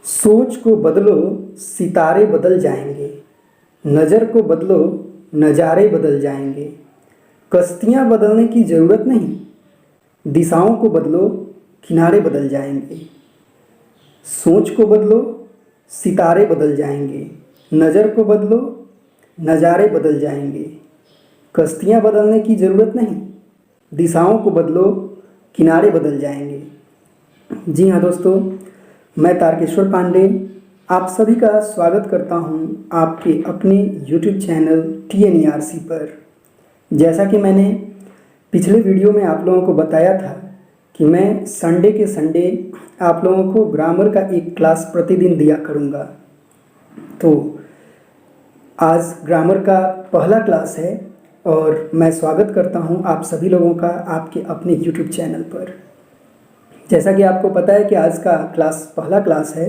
सोच को बदलो सितारे बदल जाएंगे, नज़र को बदलो नज़ारे बदल जाएंगे। कश्तियाँ बदलने की ज़रूरत नहीं, दिशाओं को बदलो किनारे बदल जाएंगे। सोच को बदलो सितारे बदल जाएंगे, नज़र को बदलो नज़ारे बदल जाएंगे। कश्तियाँ बदलने की ज़रूरत नहीं, दिशाओं को बदलो किनारे बदल जाएंगे। जी हाँ दोस्तों, मैं तारकेश्वर पांडे आप सभी का स्वागत करता हूं आपके अपने YouTube चैनल TNERC पर। जैसा कि मैंने पिछले वीडियो में आप लोगों को बताया था कि मैं संडे के संडे आप लोगों को ग्रामर का एक क्लास प्रतिदिन दिया करूंगा। तो आज ग्रामर का पहला क्लास है और मैं स्वागत करता हूं आप सभी लोगों का आपके अपने YouTube चैनल पर। जैसा कि आपको पता है कि आज का क्लास पहला क्लास है,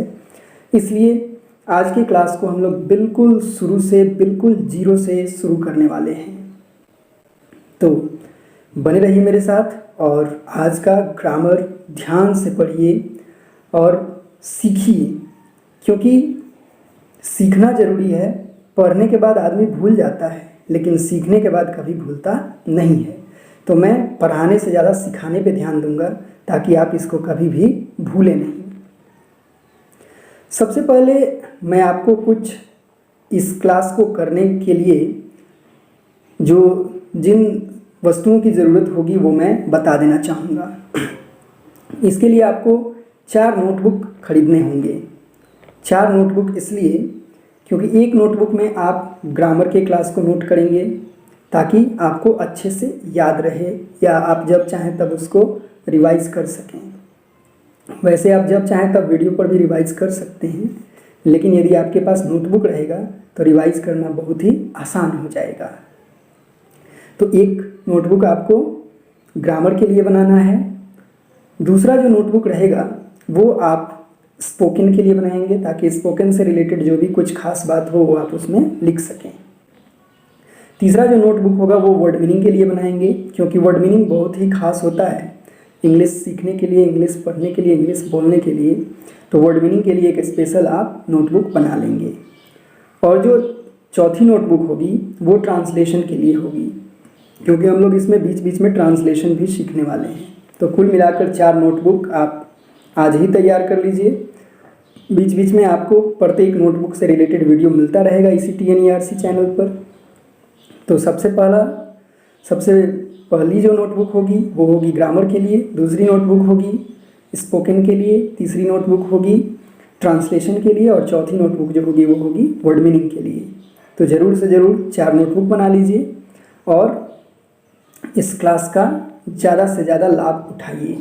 इसलिए आज की क्लास को हम लोग बिल्कुल शुरू से बिल्कुल जीरो से शुरू करने वाले हैं। तो बने रहिए मेरे साथ और आज का ग्रामर ध्यान से पढ़िए और सीखिए, क्योंकि सीखना ज़रूरी है। पढ़ने के बाद आदमी भूल जाता है, लेकिन सीखने के बाद कभी भूलता नहीं है। तो मैं पढ़ाने से ज़्यादा सिखाने पे ध्यान दूंगा ताकि आप इसको कभी भी भूलें नहीं। सबसे पहले मैं आपको कुछ इस क्लास को करने के लिए जिन वस्तुओं की ज़रूरत होगी वो मैं बता देना चाहूँगा। इसके लिए आपको 4 नोटबुक खरीदने होंगे। 4 नोटबुक इसलिए क्योंकि एक नोटबुक में आप ग्रामर के क्लास को नोट करेंगे ताकि आपको अच्छे से याद रहे, या आप जब चाहें तब उसको रिवाइज कर सकें। वैसे आप जब चाहें तब वीडियो पर भी रिवाइज कर सकते हैं, लेकिन यदि आपके पास नोटबुक रहेगा तो रिवाइज करना बहुत ही आसान हो जाएगा। तो एक नोटबुक आपको ग्रामर के लिए बनाना है। दूसरा जो नोटबुक रहेगा वो आप स्पोकन के लिए बनाएंगे ताकि स्पोकन से रिलेटेड जो भी कुछ खास बात हो वो आप उसमें लिख सकें। तीसरा जो नोटबुक होगा वो वर्ड मीनिंग के लिए बनाएंगे, क्योंकि वर्ड मीनिंग बहुत ही खास होता है इंग्लिश सीखने के लिए, इंग्लिश पढ़ने के लिए, इंग्लिश बोलने के लिए। तो वर्ड मीनिंग के लिए एक स्पेशल आप नोटबुक बना लेंगे। और जो चौथी नोटबुक होगी वो ट्रांसलेशन के लिए होगी, क्योंकि हम लोग इसमें बीच बीच में ट्रांसलेशन भी सीखने वाले हैं। तो कुल मिलाकर 4 नोटबुक आप आज ही तैयार कर लीजिए। बीच बीच में आपको प्रत्येक नोटबुक से रिलेटेड वीडियो मिलता रहेगा इसी TNERC चैनल पर। तो सबसे पहली जो नोटबुक होगी वो होगी ग्रामर के लिए, दूसरी नोटबुक होगी स्पोकन के लिए, तीसरी नोटबुक होगी ट्रांसलेशन के लिए, और चौथी नोटबुक जो होगी वो होगी वर्ड मीनिंग के लिए। तो ज़रूर से ज़रूर 4 नोटबुक बना लीजिए और इस क्लास का ज़्यादा से ज़्यादा लाभ उठाइए।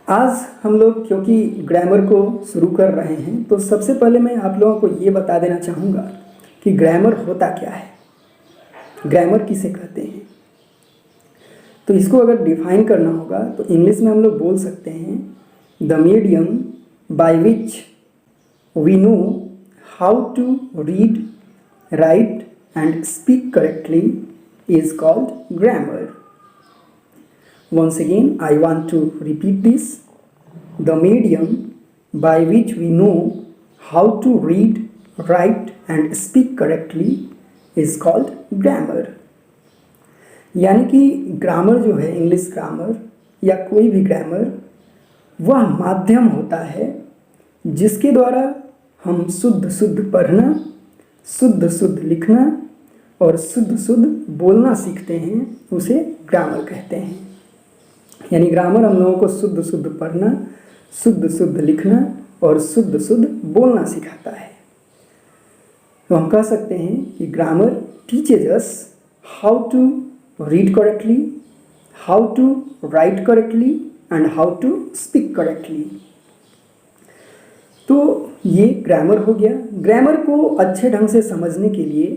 आज हम लोग क्योंकि ग्रामर को शुरू कर रहे हैं, तो सबसे पहले मैं आप लोगों को ये बता देना चाहूँगा कि ग्रामर होता क्या है, ग्रामर किसे कहते हैं। तो इसको अगर डिफाइन करना होगा तो इंग्लिश में हम लोग बोल सकते हैं the medium by which we know how to read, write and speak correctly is called grammar. Once again, I want to repeat this. The medium by which we know how to read, write and speak correctly is called grammar. यानी कि grammar जो है, English grammar या कोई भी grammar, वह माध्यम होता है जिसके द्वारा हम शुद्ध शुद्ध पढ़ना, शुद्ध शुद्ध लिखना और शुद्ध शुद्ध बोलना सीखते हैं, उसे ग्रामर कहते हैं। यानी ग्रामर हम लोगों को शुद्ध शुद्ध पढ़ना, शुद्ध शुद्ध लिखना और शुद्ध शुद्ध बोलना सिखाता है। तो हम कह सकते हैं कि grammar teaches us how to read correctly, how to write correctly and how to speak correctly. तो ये ग्रामर हो गया। ग्रामर को अच्छे ढंग से समझने के लिए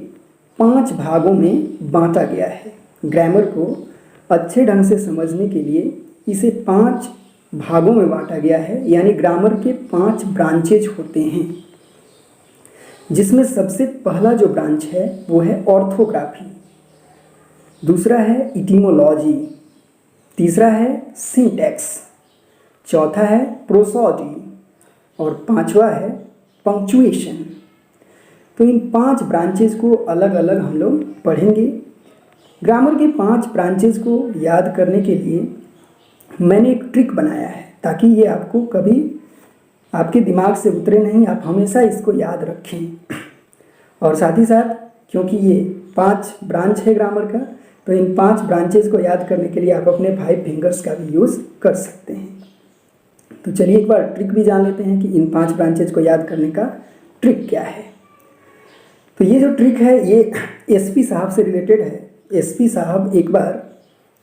5 भागों में बांटा गया है। ग्रामर को अच्छे ढंग से समझने के लिए इसे 5 भागों में बांटा गया है। यानी ग्रामर के 5 ब्रांचेज होते हैं, जिसमें सबसे पहला जो ब्रांच है वो है ऑर्थोग्राफी, दूसरा है इटिमोलॉजी, तीसरा है सिंटैक्स, चौथा है प्रोसोडी और पांचवा है पंक्चुएशन। तो इन 5 ब्रांचेज को अलग अलग हम लोग पढ़ेंगे। ग्रामर के 5 ब्रांचेज को याद करने के लिए मैंने एक ट्रिक बनाया है, ताकि ये आपको कभी आपके दिमाग से उतरे नहीं, आप हमेशा इसको याद रखें। और साथ ही साथ क्योंकि ये 5 ब्रांच है ग्रामर का, तो इन 5 ब्रांचेज को याद करने के लिए आप अपने 5 फिंगर्स का भी यूज़ कर सकते हैं। तो चलिए एक बार ट्रिक भी जान लेते हैं कि इन 5 ब्रांचेज को याद करने का ट्रिक क्या है। तो ये जो ट्रिक है ये एसपी साहब से रिलेटेड है। एसपी साहब एक बार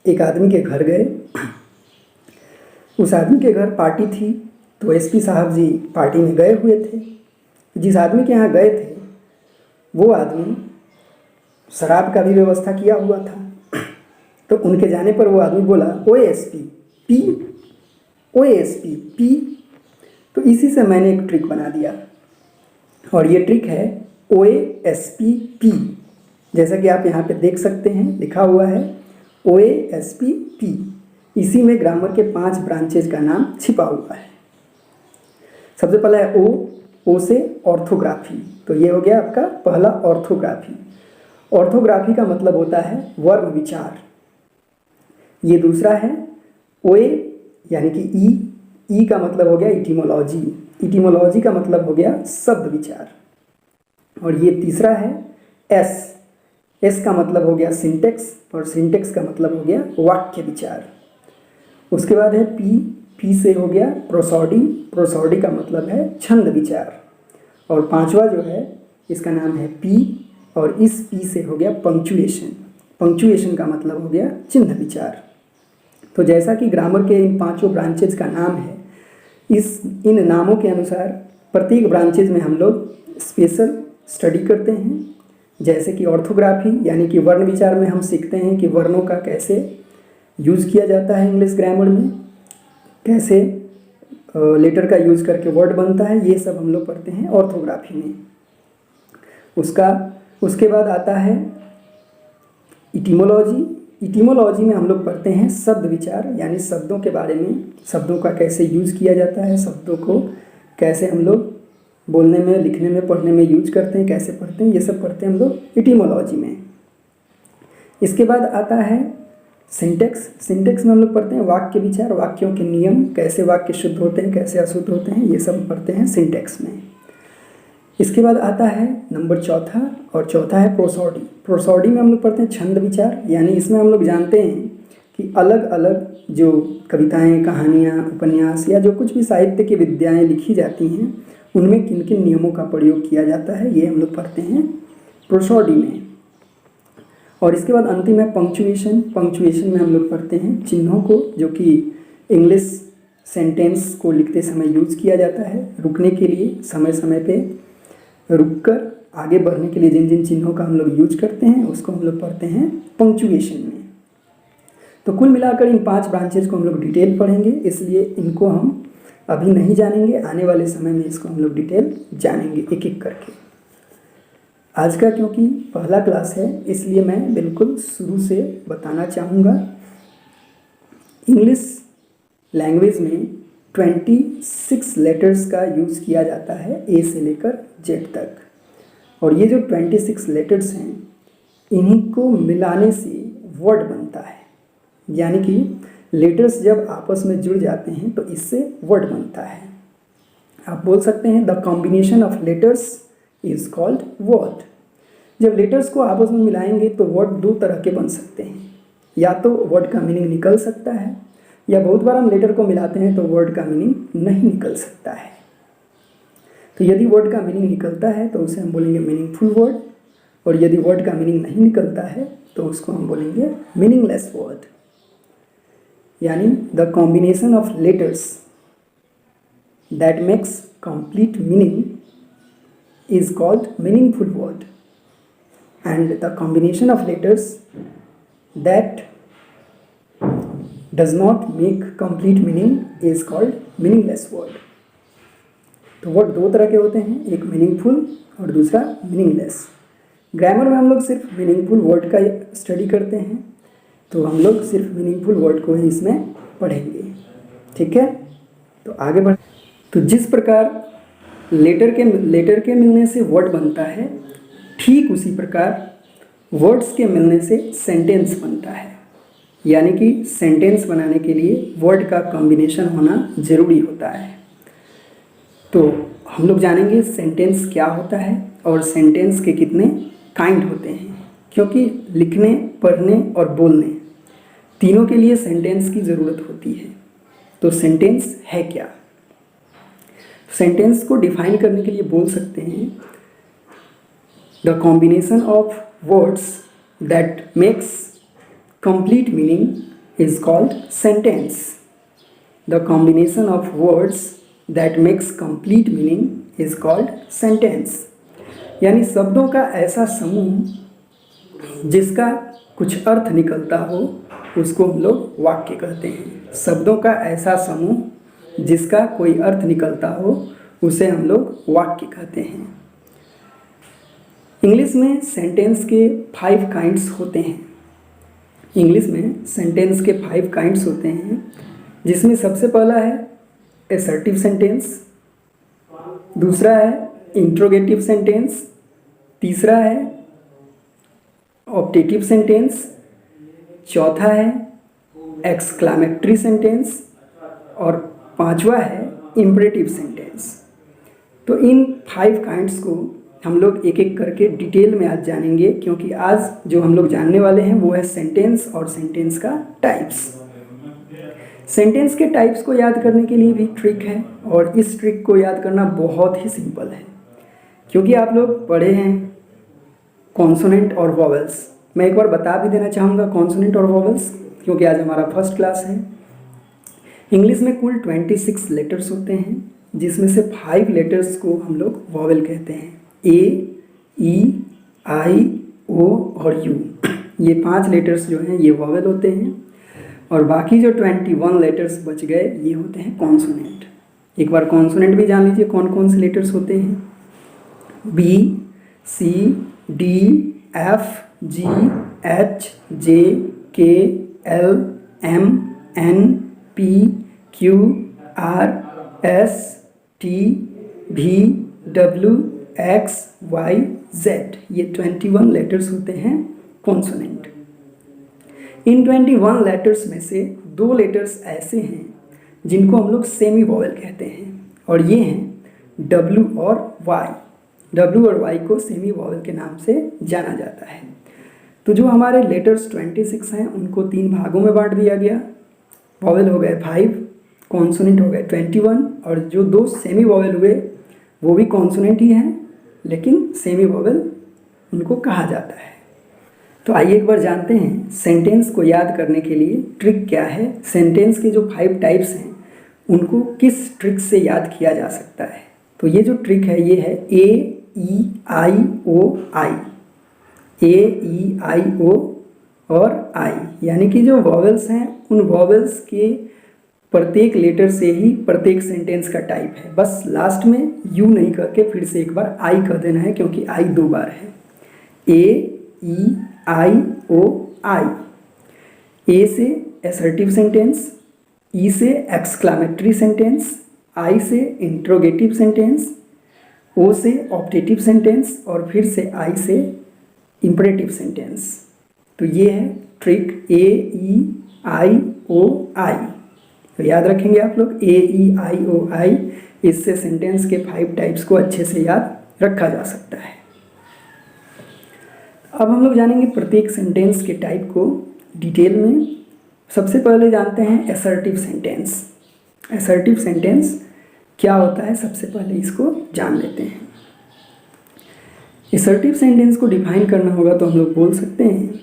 एक आदमी के घर गए। उस आदमी के घर पार्टी थी, तो एसपी साहब जी पार्टी में गए हुए थे। जिस आदमी के यहाँ गए थे वो आदमी शराब का भी व्यवस्था किया हुआ था। तो उनके जाने पर वो आदमी बोला, ओए एसपी पी, ओए एसपी पी। तो इसी से मैंने एक ट्रिक बना दिया, और ये ट्रिक है OASP-P। जैसा कि आप यहाँ पे देख सकते हैं लिखा हुआ है OASP-P। इसी में ग्रामर के 5 ब्रांचेज का नाम छिपा हुआ है। सबसे पहला है ओ से ऑर्थोग्राफी। तो ये हो गया आपका पहला ऑर्थोग्राफी। ऑर्थोग्राफी का मतलब होता है वर्ण विचार। ये दूसरा है ओए यानी कि ई का मतलब हो गया इटिमोलॉजी। इटिमोलॉजी का मतलब हो गया शब्द विचार। और ये तीसरा है एस का मतलब हो गया सिंटेक्स, और सिंटेक्स का मतलब हो गया वाक्य विचार। उसके बाद है पी से हो गया प्रोसोडी। प्रोसोडी का मतलब है छंद विचार। और पांचवा जो है इसका नाम है पी, और इस पी से हो गया पंक्चुएशन। पंक्चुएशन का मतलब हो गया चिन्ह विचार। तो जैसा कि ग्रामर के इन 5 ब्रांचेज का नाम है, इन नामों के अनुसार प्रत्येक ब्रांचेज में हम लोग स्पेशल स्टडी करते हैं। जैसे कि ऑर्थोग्राफी यानी कि वर्ण विचार में हम सीखते हैं कि वर्णों का कैसे यूज़ किया जाता है इंग्लिश ग्रामर में, कैसे लेटर का यूज़ करके वर्ड बनता है, ये सब हम लोग पढ़ते हैं ऑर्थोग्राफी में। उसके बाद आता है इटिमोलॉजी। इटिमोलॉजी में हम लोग पढ़ते हैं शब्द विचार, यानी शब्दों के बारे में, शब्दों का कैसे यूज़ किया जाता है, शब्दों को कैसे हम लोग बोलने में, लिखने में, पढ़ने में यूज करते हैं, कैसे पढ़ते हैं, ये सब पढ़ते हैं हम लोग इटिमोलॉजी में। इसके बाद आता है सिंटेक्स। सिंटेक्स में हम लोग पढ़ते हैं वाक्य विचार, वाक्यों के नियम, कैसे वाक्य शुद्ध होते हैं, कैसे अशुद्ध होते हैं, ये सब पढ़ते हैं सिंटेक्स में। इसके बाद आता है नंबर चौथा है प्रोसोडी। प्रोसोडी में हम लोग पढ़ते हैं छंद विचार, यानी इसमें हम लोग जानते हैं कि अलग अलग जो कविताएं, कहानियाँ, उपन्यास या जो कुछ भी साहित्य की विद्याएँ लिखी जाती हैं उनमें किन किन नियमों का प्रयोग किया जाता है, ये हम लोग पढ़ते हैं प्रोसोडी में। और इसके बाद अंतिम है पंक्चुएशन। पंक्चुएशन में हम लोग पढ़ते हैं चिन्हों को, जो कि इंग्लिश सेंटेंस को लिखते समय यूज़ किया जाता है, रुकने के लिए, समय समय पे रुककर आगे बढ़ने के लिए जिन जिन चिन्हों का हम लोग यूज करते हैं उसको हम लोग पढ़ते हैं पंक्चुएशन में। तो कुल मिलाकर इन 5 ब्रांचेज को हम लोग डिटेल पढ़ेंगे, इसलिए इनको हम अभी नहीं जानेंगे, आने वाले समय में इसको हम लोग डिटेल जानेंगे एक एक करके। आज का क्योंकि पहला क्लास है इसलिए मैं बिल्कुल शुरू से बताना चाहूँगा। इंग्लिश लैंग्वेज में 26 लेटर्स का यूज़ किया जाता है ए से लेकर जेड तक, और ये जो 26 लेटर्स हैं इन्हीं को मिलाने से वर्ड बनता है। यानी कि लेटर्स जब आपस में जुड़ जाते हैं तो इससे वर्ड बनता है। आप बोल सकते हैं the combination of letters is called word. जब लेटर्स को आपस में मिलाएंगे तो वर्ड 2 तरह के बन सकते हैं, या तो वर्ड का मीनिंग निकल सकता है, या बहुत बार हम लेटर को मिलाते हैं तो वर्ड का मीनिंग नहीं निकल सकता है। तो यदि वर्ड का मीनिंग निकलता है तो उसे हम बोलेंगे मीनिंगफुल वर्ड, और यदि वर्ड का मीनिंग नहीं निकलता है तो उसको हम बोलेंगे मीनिंगलेस वर्ड। यानी the combination of letters that makes complete meaning is called meaningful word, and the combination of letters that does not make complete meaning is called meaningless word. तो वर्ड 2 तरह के होते हैं, एक मीनिंगफुल और दूसरा meaningless. Grammar में हम लोग सिर्फ मीनिंगफुल वर्ड का स्टडी करते हैं, तो हम लोग सिर्फ मीनिंगफुल वर्ड को ही इसमें पढ़ेंगे। ठीक है, तो आगे बढ़। तो जिस प्रकार लेटर के मिलने से वर्ड बनता है, ठीक उसी प्रकार वर्ड्स के मिलने से सेंटेंस बनता है। यानी कि सेंटेंस बनाने के लिए वर्ड का कॉम्बिनेशन होना ज़रूरी होता है। तो हम लोग जानेंगे सेंटेंस क्या होता है और सेंटेंस के कितने काइंड होते हैं, क्योंकि लिखने, पढ़ने और बोलने तीनों के लिए सेंटेंस की ज़रूरत होती है। तो सेंटेंस है क्या? सेंटेंस को डिफाइन करने के लिए बोल सकते हैं the combination of words that makes complete meaning is called sentence. The combination of words that makes complete meaning is called sentence. यानी शब्दों का ऐसा समूह जिसका कुछ अर्थ निकलता हो उसको हम लोग वाक्य कहते हैं। शब्दों का ऐसा समूह जिसका कोई अर्थ निकलता हो उसे हम लोग वाक्य कहते हैं। इंग्लिश में सेंटेंस के 5 काइंड्स होते हैं। इंग्लिश में सेंटेंस के 5 काइंड्स होते हैं, जिसमें सबसे पहला है एसर्टिव सेंटेंस, दूसरा है इंट्रोगेटिव सेंटेंस, तीसरा है ऑप्टेटिव सेंटेंस, चौथा है एक्सक्लामेटरी सेंटेंस और पांचवा है इम्परेटिव सेंटेंस। तो इन 5 काइंड्स को हम लोग एक एक करके डिटेल में आज जानेंगे, क्योंकि आज जो हम लोग जानने वाले हैं वो है सेंटेंस और सेंटेंस का टाइप्स। सेंटेंस के टाइप्स को याद करने के लिए भी ट्रिक है, और इस ट्रिक को याद करना बहुत ही सिंपल है, क्योंकि आप लोग पढ़े हैं कॉन्सोनेंट और वॉवेल्स। मैं एक बार बता भी देना चाहूँगा कॉन्सोनेंट और वॉवेल्स, क्योंकि आज हमारा फर्स्ट क्लास है। इंग्लिश में कुल 26 लेटर्स होते हैं, जिसमें से 5 लेटर्स को हम लोग वॉवेल कहते हैं। ए, ई, आई, ओ और यू, ये 5 लेटर्स जो हैं ये वॉवेल होते हैं, और बाकी जो 21 लेटर्स बच गए ये होते हैं कॉन्सोनेंट। एक बार कॉन्सोनेंट भी जान लीजिए कौन कौन से लेटर्स होते हैं। B, C, D, F, G, H, J, K, L, M, N, P, Q, R, S, T, V, W, X, Y, Z, ये 21 लेटर्स होते हैं कॉन्सोनेंट। इन 21 लेटर्स में से 2 लेटर्स ऐसे हैं जिनको हम लोग सेमी वॉवेल कहते हैं, और ये हैं डब्ल्यू और वाई। डब्ल्यू और वाई को सेमी वॉवेल के नाम से जाना जाता है। तो जो हमारे लेटर्स 26 हैं उनको 3 भागों में बांट दिया गया। वॉवेल हो गए 5, कॉन्सोनेंट हो गए 21, और जो 2 सेमी वॉवेल हुए वो भी कॉन्सोनेंट ही हैं, लेकिन सेमी वॉवेल उनको कहा जाता है। तो आइए एक बार जानते हैं सेंटेंस को याद करने के लिए ट्रिक क्या है। सेंटेंस के जो 5 टाइप्स हैं उनको किस ट्रिक से याद किया जा सकता है। तो ये जो ट्रिक है ये है ए, ई, आई, ओ, आई। ए, ई, आई, ओ और आई, यानी कि जो वॉवेल्स हैं उन वॉवेल्स के प्रत्येक लेटर से ही प्रत्येक सेंटेंस का टाइप है। बस लास्ट में यू नहीं करके फिर से एक बार आई कह देना है, क्योंकि आई 2 बार है। ए, ई, आई, ओ, आई। ए से एसर्टिव सेंटेंस, ई से एक्सक्लामेटरी सेंटेंस, आई से इंट्रोगेटिव सेंटेंस, ओ से ऑप्टेटिव सेंटेंस और फिर से आई से इम्परेटिव सेंटेंस। तो ये है ट्रिक ए, ई, आई, ओ, आई। तो याद रखेंगे आप लोग ए, ई, आई, ओ, आई। इससे सेंटेंस के 5 टाइप्स को अच्छे से याद रखा जा सकता है। अब हम लोग जानेंगे प्रत्येक सेंटेंस के टाइप को डिटेल में। सबसे पहले जानते हैं एसर्टिव सेंटेंस। एसर्टिव सेंटेंस क्या होता है सबसे पहले इसको जान लेते हैं। एसर्टिव सेंटेंस को डिफाइन करना होगा तो हम लोग बोल सकते हैं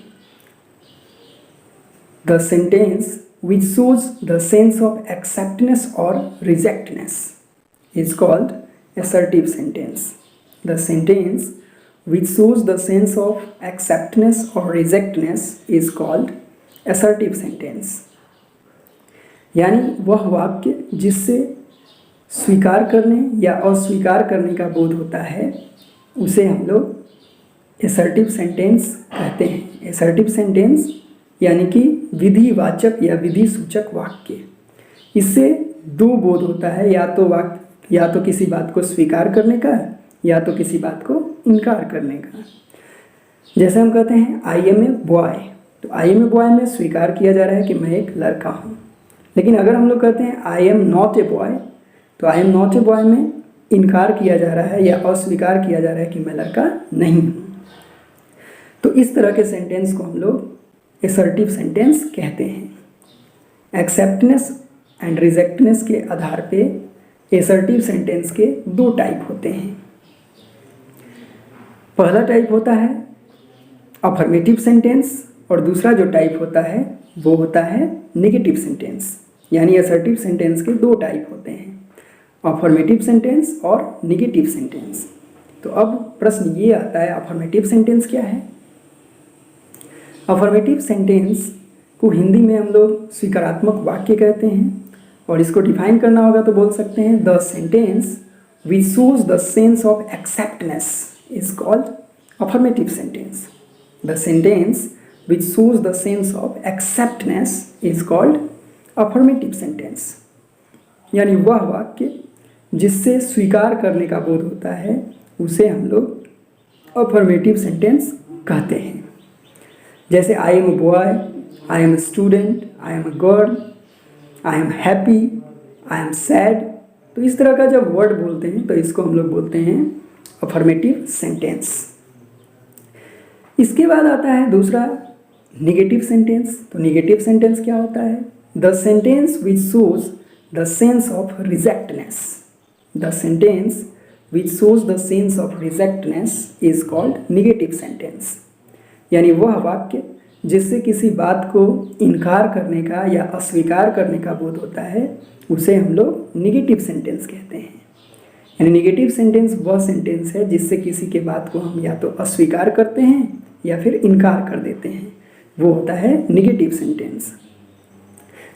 the sentence which shows the sense of acceptance or rejectness is called assertive sentence. The sentence which shows the sense of acceptance or rejectness is called assertive sentence. यानी वह वाक्य जिससे स्वीकार करने या अस्वीकार करने का बोध होता है उसे हम लोग एसर्टिव सेंटेंस कहते हैं। एसर्टिव सेंटेंस यानी कि विधिवाचक या विधि सूचक वाक्य। इससे 2 बोध होता है, या तो या तो किसी बात को स्वीकार करने का या तो किसी बात को इनकार करने का। जैसे हम कहते हैं आई एम ए बॉय, तो आई एम ए बॉय में स्वीकार किया जा रहा है कि मैं एक लड़का हूँ। लेकिन अगर हम लोग कहते हैं I am not a boy, तो I am not a boy में इनकार किया जा रहा है या अस्वीकार किया जा रहा है कि मैं लड़का नहीं हूँ। तो इस तरह के सेंटेंस को हम लोग एसर्टिव सेंटेंस कहते हैं। एक्सेप्टनेस एंड रिजेक्टनेस के आधार पे एसर्टिव सेंटेंस के दो टाइप होते हैं। पहला टाइप होता है अफर्मेटिव सेंटेंस और दूसरा जो टाइप होता है वो होता है नेगेटिव सेंटेंस। यानी एसर्टिव सेंटेंस के दो टाइप होते हैं, अफर्मेटिव सेंटेंस और नेगेटिव सेंटेंस। तो अब प्रश्न ये आता है अफर्मेटिव सेंटेंस क्या है। अफर्मेटिव सेंटेंस को हिंदी में हम लोग स्वीकारात्मक वाक्य कहते हैं और इसको डिफाइन करना होगा तो बोल सकते हैं the sentence which shows the sense of acceptness is called affirmative sentence. The sentence which shows the sense of acceptance is called affirmative sentence। यानी वह वाक्य जिससे स्वीकार करने का बोध होता है उसे हम लोग अफर्मेटिव सेंटेंस कहते हैं। जैसे I am a boy, I am a student, I am a girl, I am happy, I am sad. तो इस तरह का जब वर्ड बोलते हैं तो इसको हम लोग बोलते हैं अफर्मेटिव सेंटेंस। इसके बाद आता है दूसरा नेगेटिव सेंटेंस। तो नेगेटिव सेंटेंस क्या होता है? The sentence which shows the sense of rejectness. The sentence which shows the sense of rejectness is called negative sentence. यानी वह वाक्य जिससे किसी बात को इनकार करने का या अस्वीकार करने का बोध होता है उसे हम लोग नेगेटिव सेंटेंस कहते हैं। यानी नेगेटिव सेंटेंस वह सेंटेंस है जिससे किसी के बात को हम या तो अस्वीकार करते हैं या फिर इनकार कर देते हैं, वो होता है नेगेटिव सेंटेंस।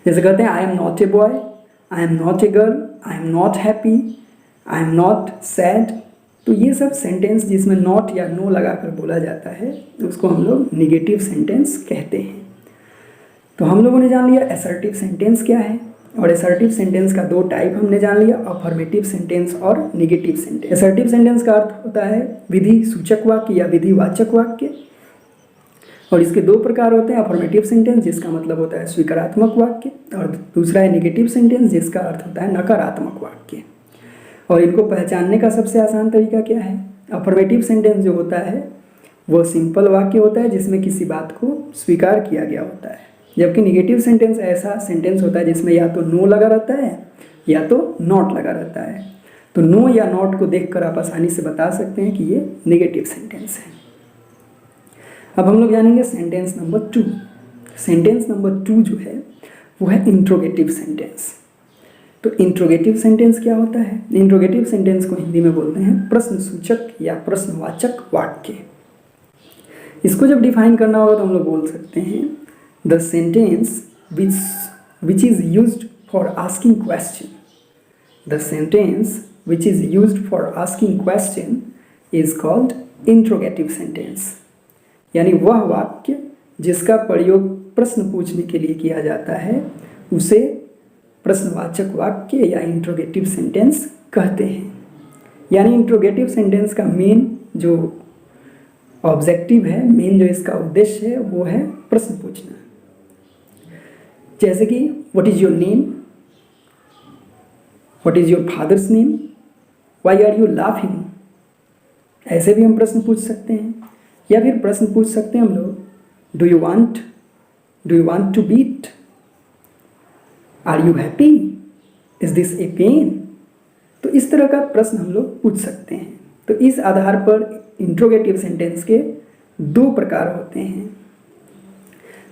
जैसे कहते हैं I am not a boy, I am not a girl, I am not happy, I am not sad. तो ये सब सेंटेंस जिसमें नॉट या नो लगाकर बोला जाता है उसको हम लोग नेगेटिव सेंटेंस कहते हैं। तो हम लोगों ने जान लिया एसर्टिव सेंटेंस क्या है, और एसर्टिव सेंटेंस का दो टाइप हमने जान लिया, अफर्मेटिव सेंटेंस और नेगेटिव सेंटेंस। एसर्टिव सेंटेंस का अर्थ होता है विधि सूचक वाक्य या विधिवाचक वाक्य, और इसके दो प्रकार होते हैं, अफर्मेटिव सेंटेंस जिसका मतलब होता है स्वीकारात्मक वाक्य और दूसरा है नेगेटिव सेंटेंस जिसका अर्थ होता है नकारात्मक वाक्य। और इनको पहचानने का सबसे आसान तरीका क्या है? अफर्मेटिव सेंटेंस जो होता है वो सिंपल वाक्य होता है जिसमें किसी बात को स्वीकार किया गया होता है, जबकि नेगेटिव सेंटेंस ऐसा सेंटेंस होता है जिसमें या तो नो लगा रहता है या तो नॉट लगा रहता है। तो नो या नॉट को देखकर आप आसानी से बता सकते हैं कि ये नेगेटिव सेंटेंस है। अब हम लोग जानेंगे सेंटेंस नंबर 2। सेंटेंस नंबर 2 जो है वो है इंट्रोगेटिव सेंटेंस। तो इंट्रोगेटिव सेंटेंस क्या होता है? इंट्रोगेटिव सेंटेंस को हिंदी में बोलते हैं प्रश्नसूचक या प्रश्नवाचक वाक्य। इसको जब डिफाइन करना होगा तो हम लोग बोल सकते हैं the sentence which is used for asking question. The sentence which is used for asking question is called interrogative sentence. यानी वह वाक्य जिसका प्रयोग प्रश्न पूछने के लिए किया जाता है उसे प्रश्नवाचक वाक्य या इंट्रोगेटिव सेंटेंस कहते हैं। यानी इंट्रोगेटिव सेंटेंस का मेन जो ऑब्जेक्टिव है, मेन जो इसका उद्देश्य है वो है प्रश्न पूछना। जैसे कि what is your name, what is your father's name, why are you laughing, ऐसे भी हम प्रश्न पूछ सकते हैं। या फिर प्रश्न पूछ सकते हैं हम लोग do you want to beat, are you happy, is this a pen. तो इस तरह का प्रश्न हम लोग पूछ सकते हैं। तो इस आधार पर इंट्रोगेटिव सेंटेंस के दो प्रकार होते हैं।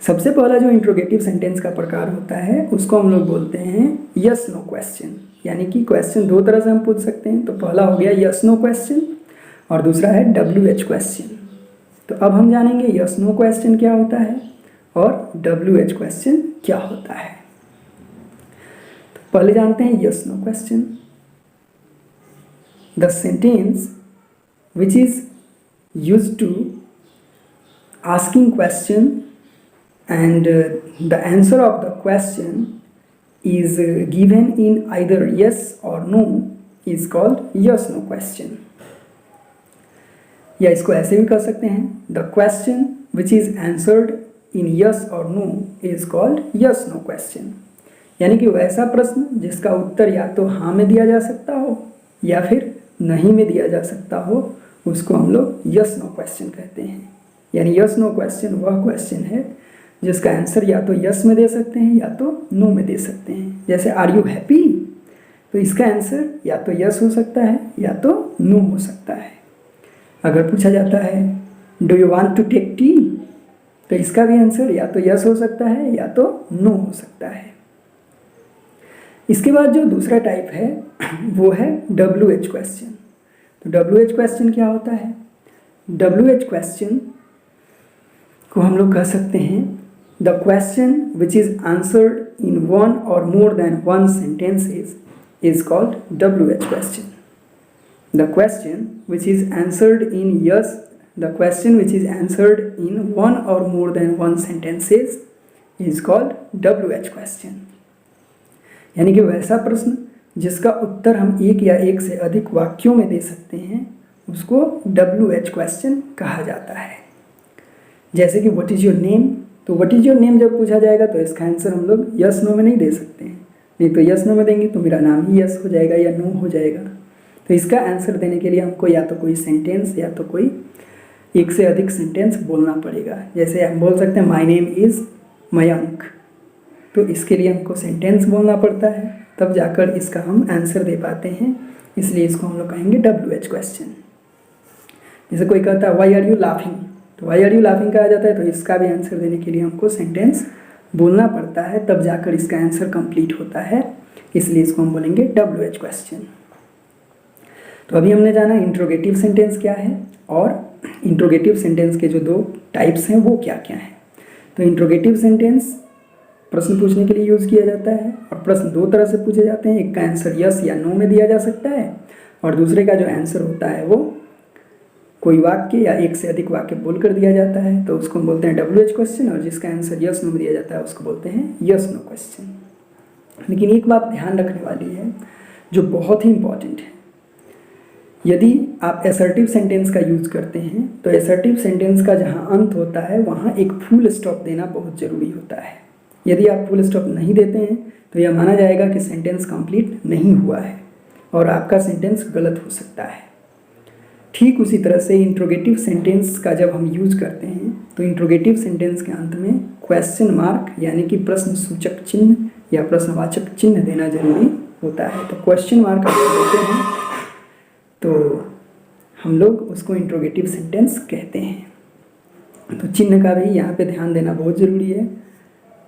सबसे पहला जो इंट्रोगेटिव सेंटेंस का प्रकार होता है उसको हम लोग बोलते हैं यस नो क्वेश्चन। यानी कि क्वेश्चन दो तरह से हम पूछ सकते हैं। तो पहला हो गया यस नो क्वेश्चन और दूसरा है WH क्वेश्चन। तो अब हम जानेंगे यस नो क्वेश्चन क्या होता है और WH क्वेश्चन क्या होता है। तो पहले जानते हैं yes no question. The sentence which is used to asking question and the answer of the question is given in either yes or no is called yes no question. या इसको ऐसे भी कर सकते हैं, the question which is answered in yes और no is called yes no question. यानी कि वैसा प्रश्न जिसका उत्तर या तो हाँ में दिया जा सकता हो या फिर नहीं में दिया जा सकता हो, उसको हम लोग यस नो क्वेश्चन कहते हैं। यानी यस नो क्वेश्चन वह क्वेश्चन है जिसका आंसर या तो यस में दे सकते हैं या तो नो में दे सकते हैं। जैसे आर यू हैप्पी, तो इसका आंसर या तो यस हो सकता है या तो नो हो सकता है। अगर पूछा जाता है do you want to take tea, तो इसका भी आंसर या तो यस हो सकता है या तो नो हो सकता है। इसके बाद जो दूसरा टाइप है वो है WH क्वेश्चन। तो WH क्वेश्चन क्या होता है? WH क्वेश्चन को हम लोग कह सकते हैं the question which is answered in one और more than one sentences is called WH question. The question which is answered in yes the question which is answered in one और more than one sentences is called WH question. यानी कि वैसा प्रश्न जिसका उत्तर हम एक या एक से अधिक वाक्यों में दे सकते हैं, उसको WH क्वेश्चन कहा जाता है। जैसे कि व्हाट इज़ योर नेम, तो व्हाट इज़ योर नेम जब पूछा जाएगा तो इसका आंसर हम लोग यस नो में नहीं दे सकते हैं, नहीं तो यस नो में देंगे तो मेरा नाम ही यस हो जाएगा या नो हो जाएगा। तो इसका आंसर देने के लिए हमको या तो कोई सेंटेंस या तो कोई एक से अधिक सेंटेंस बोलना पड़ेगा। जैसे हम बोल सकते हैं माय नेम इज़ मयंक, तो इसके लिए हमको सेंटेंस बोलना पड़ता है, तब जाकर इसका हम आंसर दे पाते हैं। इसलिए इसको हम लोग कहेंगे WH क्वेश्चन। जैसे कोई कहता है वाई आर यू लाफिंग, तो वाई आर यू लाफिंग कहा जाता है, तो इसका भी आंसर देने के लिए हमको सेंटेंस बोलना पड़ता है, तब जाकर इसका आंसर कंप्लीट होता है। इसलिए इसको हम बोलेंगे WH क्वेश्चन। तो अभी हमने जाना इंट्रोगेटिव सेंटेंस क्या है और इंट्रोगेटिव सेंटेंस के जो दो टाइप्स हैं वो क्या क्या हैं। तो इंट्रोगेटिव सेंटेंस प्रश्न पूछने के लिए यूज़ किया जाता है और प्रश्न दो तरह से पूछे जाते हैं। एक का आंसर यस या नो में दिया जा सकता है और दूसरे का जो आंसर होता है वो कोई वाक्य या एक से अधिक वाक्य बोलकर दिया जाता है, तो उसको हम बोलते हैं WH क्वेश्चन। और जिसका आंसर यस नो में दिया जाता है उसको बोलते हैं यस नो क्वेश्चन। लेकिन एक बात ध्यान रखने वाली है जो बहुत ही इंपॉर्टेंट है, यदि आप असर्टिव सेंटेंस का यूज़ करते हैं तो असर्टिव सेंटेंस का जहाँ अंत होता है वहाँ एक फुल स्टॉप देना बहुत ज़रूरी होता है। यदि आप फुल स्टॉप नहीं देते हैं तो यह माना जाएगा कि सेंटेंस कंप्लीट नहीं हुआ है और आपका सेंटेंस गलत हो सकता है। ठीक उसी तरह से इंट्रोगेटिव सेंटेंस का जब हम यूज करते हैं तो इंट्रोगेटिव सेंटेंस के अंत में क्वेश्चन मार्क यानी कि प्रश्न सूचक चिन्ह या प्रश्नवाचक चिन्ह देना जरूरी होता है। तो क्वेश्चन मार्क अगर देते हैं तो हम लोग उसको इंट्रोगेटिव सेंटेंस कहते हैं। तो चिन्ह का भी यहाँ पे ध्यान देना बहुत ज़रूरी है।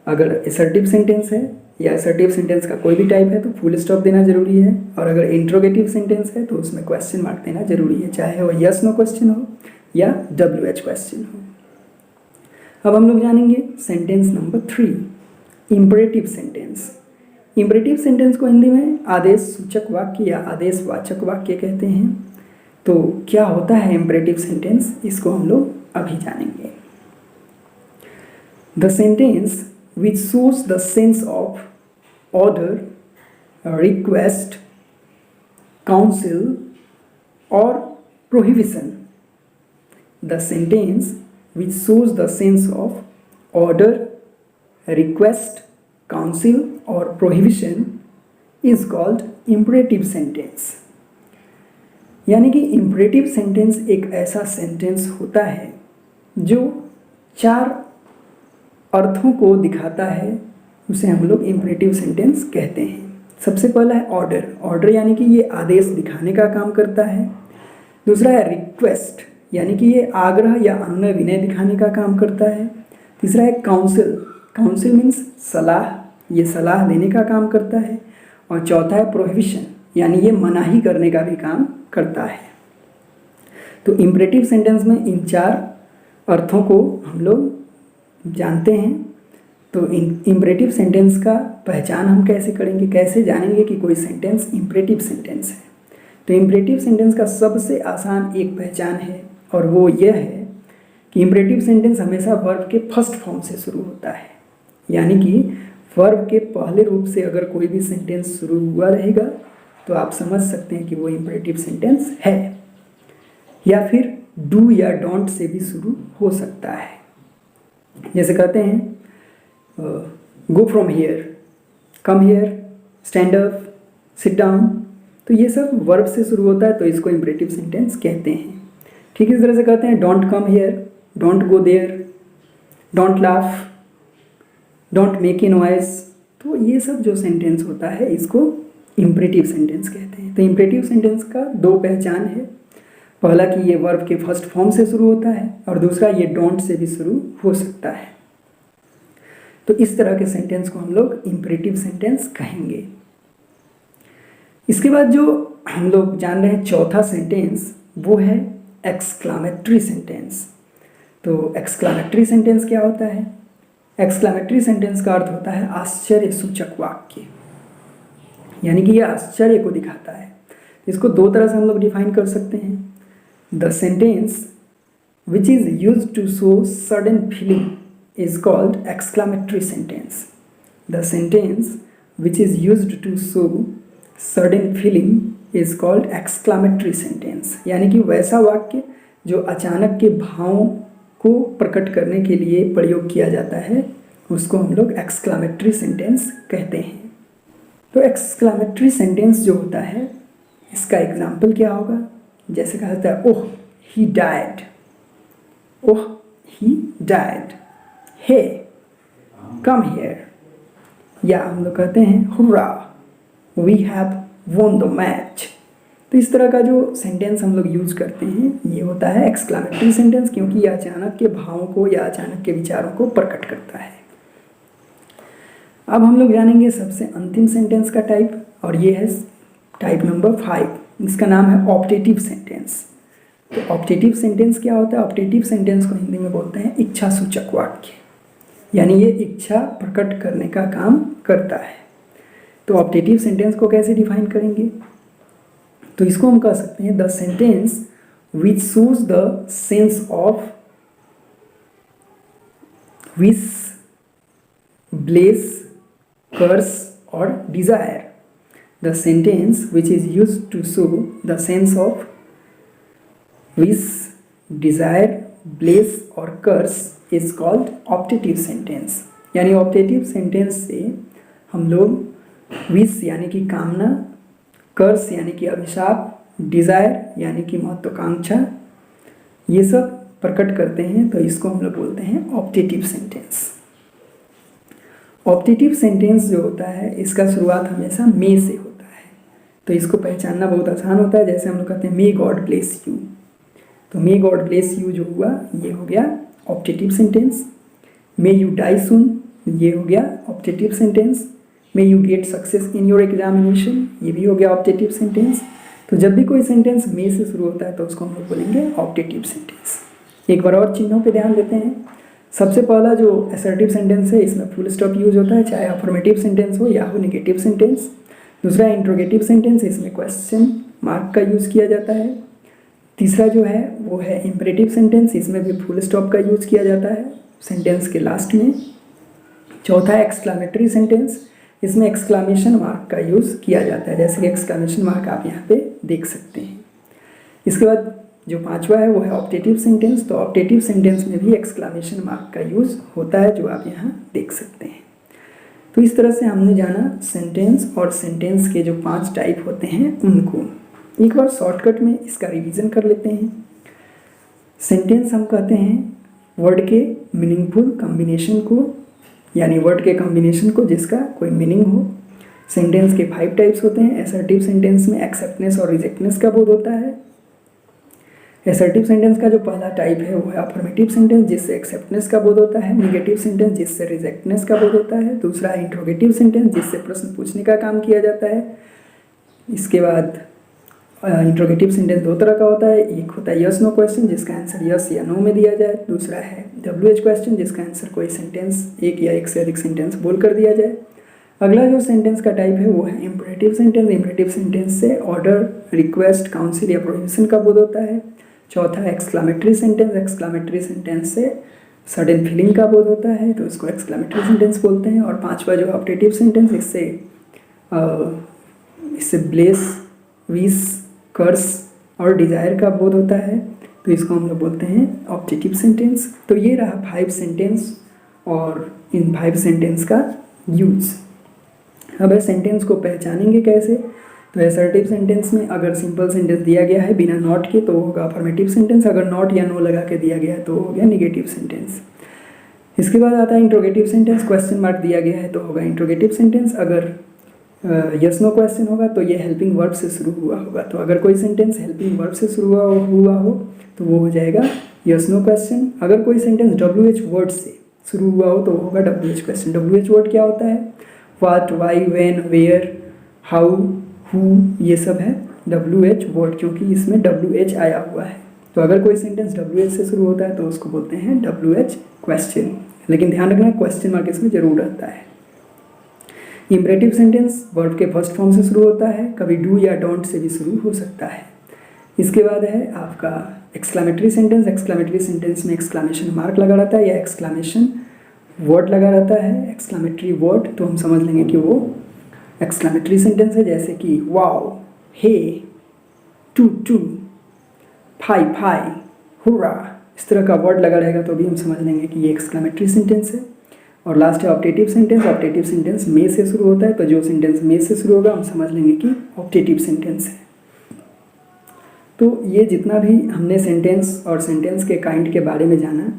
अगर असर्टिव सेंटेंस है या असर्टिव सेंटेंस का कोई भी टाइप है तो फुल स्टॉप देना जरूरी है, और अगर इंट्रोगेटिव सेंटेंस है तो उसमें क्वेश्चन मार्क देना जरूरी है, चाहे वो यस नो क्वेश्चन हो या WH क्वेश्चन हो। अब हम लोग जानेंगे sentence number 3, imperative sentence. Imperative sentence को हिंदी में आदेश सूचक वाक्य या आदेशवाचक वाक्य कहते हैं। तो क्या होता है इम्परेटिव सेंटेंस, इसको हम लोग अभी जानेंगे। The sentence which shows the sense of order, request, counsel or prohibition. The sentence which shows the sense of order, request, counsel or prohibition is called imperative sentence. यानी कि imperative sentence एक ऐसा sentence होता है जो 4 अर्थों को दिखाता है, उसे हम लोग इम्परेटिव सेंटेंस कहते हैं। सबसे पहला है ऑर्डर। ऑर्डर यानी कि ये आदेश दिखाने का काम करता है। दूसरा है रिक्वेस्ट यानी कि ये आग्रह या अनुनय विनय दिखाने का काम करता है। तीसरा है काउंसिल। काउंसिल मीन्स सलाह, ये सलाह देने का काम करता है। और चौथा है प्रोहिबिशन यानी ये मनाही करने का भी काम करता है। तो इम्परेटिव सेंटेंस में इन 4 अर्थों को हम लोग जानते हैं। तो इम्परेटिव सेंटेंस का पहचान हम कैसे करेंगे, कैसे जानेंगे कि कोई सेंटेंस इम्परेटिव सेंटेंस है। तो इम्परेटिव सेंटेंस का सबसे आसान एक पहचान है और वो यह है कि इम्परेटिव सेंटेंस हमेशा वर्ब के फर्स्ट फॉर्म से शुरू होता है। यानी कि वर्ब के पहले रूप से अगर कोई भी सेंटेंस शुरू हुआ रहेगा तो आप समझ सकते हैं कि वो इम्परेटिव सेंटेंस है। या फिर डू या डोंट से भी शुरू हो सकता है। जैसे कहते हैं go from here, come here, stand up, sit down, तो ये सब वर्ब से शुरू होता है, तो इसको इम्परेटिव सेंटेंस कहते हैं। ठीक इस तरह से कहते हैं don't come here, don't go there, don't laugh, don't make a noise, तो ये सब जो सेंटेंस होता है इसको इम्परेटिव सेंटेंस कहते हैं। तो इम्परेटिव सेंटेंस का दो पहचान है, पहला कि ये वर्ब के फर्स्ट फॉर्म से शुरू होता है और दूसरा ये डोंट से भी शुरू हो सकता है। तो इस तरह के सेंटेंस को हम लोग इम्परेटिव सेंटेंस कहेंगे। इसके बाद जो हम लोग जान रहे हैं चौथा सेंटेंस, वो है एक्सक्लामेटरी सेंटेंस। तो एक्सक्लामेटरी सेंटेंस क्या होता है? एक्सक्लामेटरी सेंटेंस का अर्थ होता है आश्चर्य सूचक वाक्य, यानी कि यह आश्चर्य को दिखाता है। इसको दो तरह से हम लोग डिफाइन कर सकते हैं। The sentence which is used to show sudden feeling is called exclamatory sentence. The sentence which is used to show sudden feeling is called exclamatory sentence. यानी कि वैसा वाक्य जो अचानक के भाव को प्रकट करने के लिए प्रयोग किया जाता है उसको हम लोग exclamatory sentence कहते हैं। तो exclamatory sentence जो होता है इसका एग्जाम्पल क्या होगा? जैसे कहा जाता है oh he died, oh he died, hey come here, या हम लोग कहते हैं hurrah we have won the match. तो इस तरह का जो सेंटेंस हम लोग यूज करते हैं ये होता है एक्सक्लामेटरी सेंटेंस, क्योंकि यह अचानक के भावों को या अचानक के विचारों को प्रकट करता है। अब हम लोग जानेंगे सबसे अंतिम सेंटेंस का टाइप, और ये है टाइप नंबर 5। इसका नाम है ऑप्टेटिव सेंटेंस। तो ऑप्टेटिव सेंटेंस क्या होता है? ऑप्टेटिव सेंटेंस को हिंदी में बोलते हैं इच्छा सूचक वाक्य, यानी ये इच्छा प्रकट करने का काम करता है। तो ऑप्टेटिव सेंटेंस को कैसे डिफाइन करेंगे? तो इसको हम कह सकते हैं the sentence which shows the sense of wish, bless, curse और desire. The sentence which is used to show the sense of wish, desire, bless और curse is called optative sentence. यानी ऑप्टेटिव सेंटेंस से हम लोग wish यानी कि कामना, कर्स यानी कि अभिशाप, डिज़ायर यानी कि महत्वाकांक्षा, ये सब प्रकट करते हैं, तो इसको हम लोग बोलते हैं ऑप्टेटिव सेंटेंस। ऑप्टेटिव सेंटेंस जो होता है इसका शुरुआत हमेशा मे से होता है, तो इसको पहचानना बहुत आसान होता है। जैसे हम लोग कहते हैं मे गॉड ब्लेस यू, तो मे गॉड ब्लेस यू जो हुआ ये हो गया optative sentence. May you die soon, ये हो गया optative sentence. May you get success in your examination, ये भी हो गया ऑप्टेटिव सेंटेंस। तो जब भी कोई सेंटेंस मे से शुरू होता है तो उसको हम लोग बोलेंगे ऑप्टेटिव सेंटेंस। एक बार और चिन्हों पे ध्यान देते हैं। सबसे पहला जो असर्टिव सेंटेंस है इसमें फुल स्टॉप यूज होता है, चाहे अफर्मेटिव सेंटेंस हो या हो नेगेटिव सेंटेंस। दूसरा इंट्रोगेटिव सेंटेंस, इसमें क्वेश्चन मार्क का यूज़ किया जाता है। तीसरा जो है वो है इम्परेटिव सेंटेंस, इसमें भी फुल स्टॉप का यूज़ किया जाता है सेंटेंस के लास्ट में। चौथा है एक्सक्लामेटरी सेंटेंस, इसमें एक्सक्लामेशन मार्क का यूज़ किया जाता है, जैसे कि एक्सक्लामेशन मार्क आप यहाँ पे देख सकते हैं। इसके बाद जो पांचवा है वो है ऑप्टेटिव सेंटेंस, तो ऑप्टेटिव सेंटेंस में भी एक्सक्लामेशन मार्क का यूज़ होता है, जो आप यहाँ देख सकते हैं। तो इस तरह से हमने जाना सेंटेंस और सेंटेंस के जो 5 टाइप होते हैं उनको। एक बार शॉर्टकट में इसका रिवीजन कर लेते हैं। सेंटेंस हम कहते हैं वर्ड के मीनिंगफुल कॉम्बिनेशन को, यानी वर्ड के कॉम्बिनेशन को जिसका कोई मीनिंग हो। सेंटेंस के 5 टाइप्स होते हैं। असर्टिव सेंटेंस में एक्सेप्टनेस और रिजेक्टनेस का बोध होता है। असर्टिव सेंटेंस का जो पहला टाइप है वो है अफर्मेटिव सेंटेंस, जिससे एक्सेप्टनेस का बोध होता है। नेगेटिव सेंटेंस जिससे रिजेक्टनेस का बोध होता है। दूसरा इंट्रोगेटिव सेंटेंस जिससे प्रश्न पूछने का काम किया जाता है। इसके बाद इंट्रोगेटिव सेंटेंस 2 तरह का होता है, एक होता है यस नो क्वेश्चन जिसका आंसर यस या नो में दिया जाए। दूसरा है WH क्वेश्चन जिसका आंसर कोई सेंटेंस एक या एक से अधिक सेंटेंस बोलकर दिया जाए। अगला जो सेंटेंस का टाइप है वो है इम्परेटिव सेंटेंस। इम्परेटिव सेंटेंस से ऑर्डर, रिक्वेस्ट, काउंसिल या प्रोहिबिशन का बोध होता है। चौथा है एक्सक्लामेटरी सेंटेंस। एक्सक्लामेटरी सेंटेंस से सडन फीलिंग का बोध होता है, तो इसको एक्सक्लामेटरी सेंटेंस बोलते हैं। और पांचवा जो ऑप्टेटिव सेंटेंस, इससे इससे ब्लेस, विश, कर्स और डिज़ायर का बोध होता है, तो इसको हम लोग बोलते हैं ऑप्टेटिव सेंटेंस। तो ये रहा 5 सेंटेंस और इन 5 सेंटेंस का यूज। अब सेंटेंस को पहचानेंगे कैसे? तो असर्टिव सेंटेंस में अगर सिंपल सेंटेंस दिया गया है बिना नॉट के तो होगा अफर्मेटिव सेंटेंस, अगर नॉट या नो लगा के दिया गया है तो हो गया निगेटिव सेंटेंस। इसके बाद आता है इंट्रोगेटिव सेंटेंस, क्वेश्चन मार्क दिया गया है तो होगा इंट्रोगेटिव सेंटेंस। अगर यस नो क्वेश्चन होगा तो ये हेल्पिंग वर्ब से शुरू हुआ होगा। तो अगर कोई सेंटेंस हेल्पिंग वर्ब से शुरू हुआ हो तो वो हो जाएगा यस नो क्वेश्चन। अगर कोई सेंटेंस WH वर्ड से शुरू हुआ हो तो होगा WH क्वेश्चन। WH वर्ड क्या होता है? What, why, when, where, how, who, ये सब है WH वर्ड, क्योंकि इसमें WH आया हुआ है। तो अगर कोई सेंटेंस WH से शुरू होता है तो उसको बोलते हैं WH क्वेश्चन। लेकिन ध्यान रखना क्वेश्चन मार्क इसमें जरूर रहता है। इम्परेटिव सेंटेंस वर्ब के फर्स्ट फॉर्म से शुरू होता है, कभी डू या डोंट से भी शुरू हो सकता है। इसके बाद है आपका एक्सक्लामेटरी सेंटेंस। एक्सक्लामेटरी सेंटेंस में एक्सक्लामेशन मार्क लगा रहता है या एक्सक्लामेशन वर्ड लगा रहता है, एक्सक्लामेटरी वर्ड, तो हम समझ लेंगे कि वो एक्सक्लामेटरी सेंटेंस है। जैसे कि वाओ, हे, टू टू, फाई फाई, हुर्रा, इस तरह का वर्ड लगा रहेगा तो भी हम समझ लेंगे कि ये एक्सक्लामेटरी सेंटेंस है। और लास्ट है ऑप्टेटिव सेंटेंस। ऑप्टेटिव सेंटेंस में से शुरू होता है, तो जो सेंटेंस में से शुरू होगा हम समझ लेंगे कि ऑप्टेटिव सेंटेंस है। तो ये जितना भी हमने सेंटेंस और सेंटेंस के काइंड के बारे में जाना,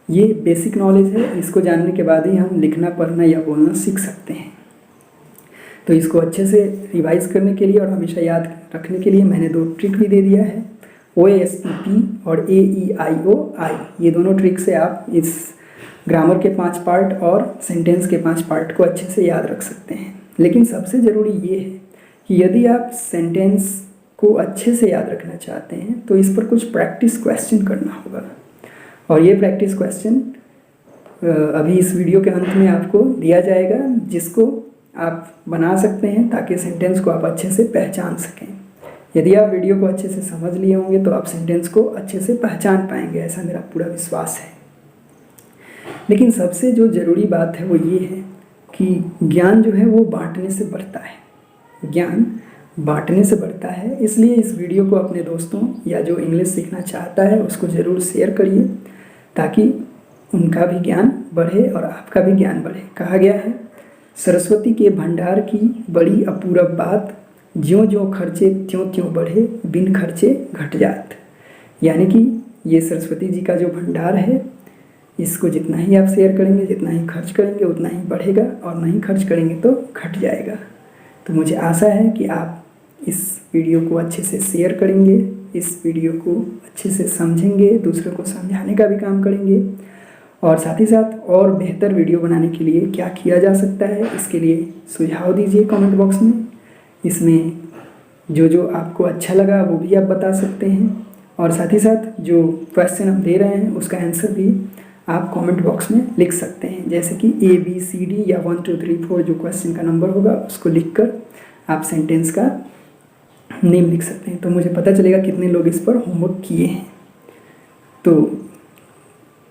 ये बेसिक नॉलेज है। इसको जानने के बाद ही हम लिखना, पढ़ना या बोलना सीख सकते हैं। तो इसको अच्छे से रिवाइज करने के लिए और हमेशा याद रखने के लिए मैंने 2 ट्रिक भी दे दिया है, OASEP और AEIOI। ये दोनों ट्रिक से आप इस ग्रामर के 5 पार्ट और सेंटेंस के 5 पार्ट को अच्छे से याद रख सकते हैं। लेकिन सबसे ज़रूरी ये है कि यदि आप सेंटेंस को अच्छे से याद रखना चाहते हैं तो इस पर कुछ प्रैक्टिस क्वेश्चन करना होगा। और ये प्रैक्टिस क्वेश्चन अभी इस वीडियो के अंत में आपको दिया जाएगा, जिसको आप बना सकते हैं ताकि सेंटेंस को आप अच्छे से पहचान सकें। यदि आप वीडियो को अच्छे से समझ लिए होंगे तो आप सेंटेंस को अच्छे से पहचान पाएंगे, ऐसा मेरा पूरा विश्वास है। लेकिन सबसे जो ज़रूरी बात है वो ये है कि ज्ञान जो है वो बांटने से बढ़ता है। ज्ञान बांटने से बढ़ता है, इसलिए इस वीडियो को अपने दोस्तों या जो इंग्लिश सीखना चाहता है उसको ज़रूर शेयर करिए ताकि उनका भी ज्ञान बढ़े और आपका भी ज्ञान बढ़े। कहा गया है सरस्वती के भंडार की बड़ी अपूरब बात, ज्यों ज्यों खर्चे त्यों त्यों बढ़े, बिन खर्चे घट जात। यानी कि ये सरस्वती जी का जो भंडार है, इसको जितना ही आप शेयर करेंगे, जितना ही खर्च करेंगे उतना ही बढ़ेगा, और नहीं खर्च करेंगे तो घट जाएगा। तो मुझे आशा है कि आप इस वीडियो को अच्छे से शेयर करेंगे, इस वीडियो को अच्छे से समझेंगे, दूसरों को समझाने का भी काम करेंगे, और साथ ही साथ और बेहतर वीडियो बनाने के लिए क्या किया जा सकता है इसके लिए सुझाव दीजिए कमेंट बॉक्स में। इसमें जो आपको अच्छा लगा वो भी आप बता सकते हैं, और साथ ही साथ जो क्वेश्चन हम दे रहे हैं उसका आंसर भी आप कमेंट बॉक्स में लिख सकते हैं। जैसे कि ABCD या 1 2 3 4 जो क्वेश्चन का नंबर होगा उसको लिखकर आप सेंटेंस का नेम लिख सकते हैं, तो मुझे पता चलेगा कितने लोग इस पर होमवर्क किए हैं। तो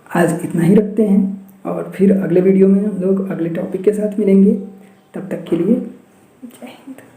आज इतना ही रखते हैं, और फिर अगले वीडियो में हम लोग अगले टॉपिक के साथ मिलेंगे। तब तक के लिए जय हिंद।